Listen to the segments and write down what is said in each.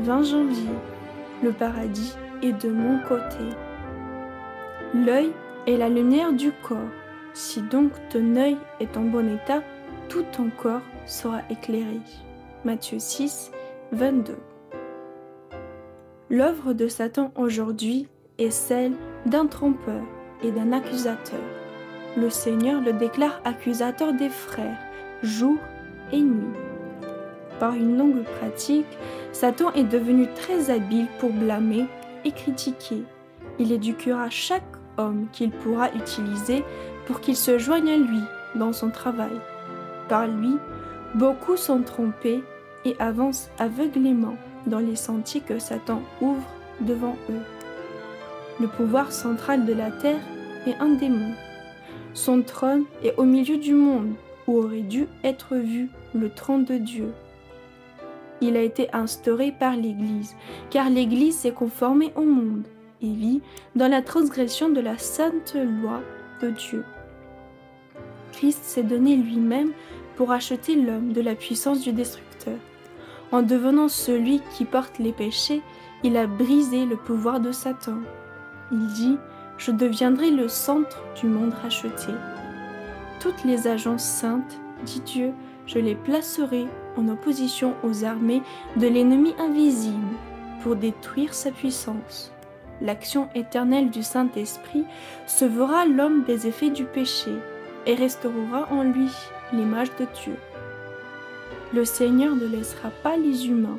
20 janvier. Le paradis est de mon côté. L'œil est la lumière du corps. Si donc ton œil est en bon état, tout ton corps sera éclairé. Matthieu 6, 22. L'œuvre de Satan aujourd'hui est celle d'un trompeur et d'un accusateur. Le Seigneur le déclare accusateur des frères, jour et nuit. Par une longue pratique, Satan est devenu très habile pour blâmer et critiquer. Il éduquera chaque homme qu'il pourra utiliser pour qu'il se joigne à lui dans son travail. Par lui, beaucoup sont trompés et avancent aveuglément dans les sentiers que Satan ouvre devant eux. Le pouvoir central de la terre est un démon. Son trône est au milieu du monde, où aurait dû être vu le trône de Dieu. Il a été instauré par l'Église, car l'Église s'est conformée au monde et vit dans la transgression de la sainte loi de Dieu. Christ s'est donné lui-même pour acheter l'homme de la puissance du destructeur. En devenant celui qui porte les péchés, il a brisé le pouvoir de Satan. Il dit « Je deviendrai le centre du monde racheté. Toutes les agences saintes, dit Dieu, je les placerai en opposition aux armées de l'ennemi invisible pour détruire sa puissance. L'action éternelle du Saint-Esprit sauvera l'homme des effets du péché et restaurera en lui l'image de Dieu. Le Seigneur ne laissera pas les humains.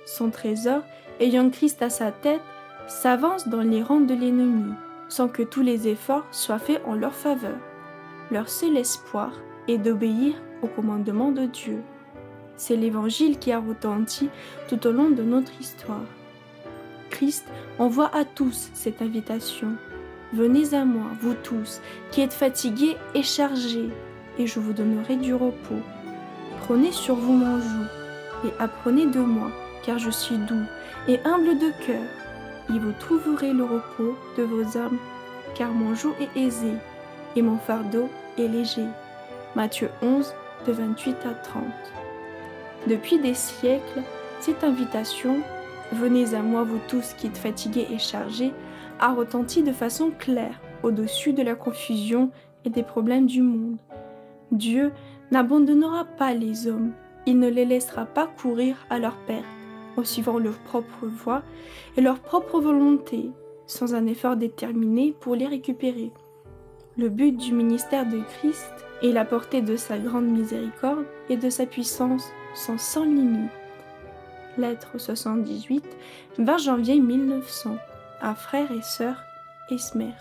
Son trésor, ayant Christ à sa tête, s'avance dans les rangs de l'ennemi, sans que tous les efforts soient faits en leur faveur. Leur seul espoir est d'obéir au commandement de Dieu. C'est l'Évangile qui a retenti tout au long de notre histoire. Christ envoie à tous cette invitation. Venez à moi, vous tous, qui êtes fatigués et chargés, et je vous donnerai du repos. Prenez sur vous mon joug, et apprenez de moi, car je suis doux et humble de cœur, et vous trouverez le repos de vos âmes, car mon joug est aisé, et mon fardeau est léger. Matthieu 11, de 28 à 30. Depuis des siècles, cette invitation, venez à moi vous tous qui êtes fatigués et chargés, a retenti de façon claire au-dessus de la confusion et des problèmes du monde. Dieu n'abandonnera pas les hommes, il ne les laissera pas courir à leur perte, en suivant leur propre voie et leur propre volonté, sans un effort déterminé pour les récupérer. Le but du ministère de Christ est la portée de sa grande miséricorde et de sa puissance sans limite. Lettre 78, 20 janvier 1900, à frères et sœurs Esmer.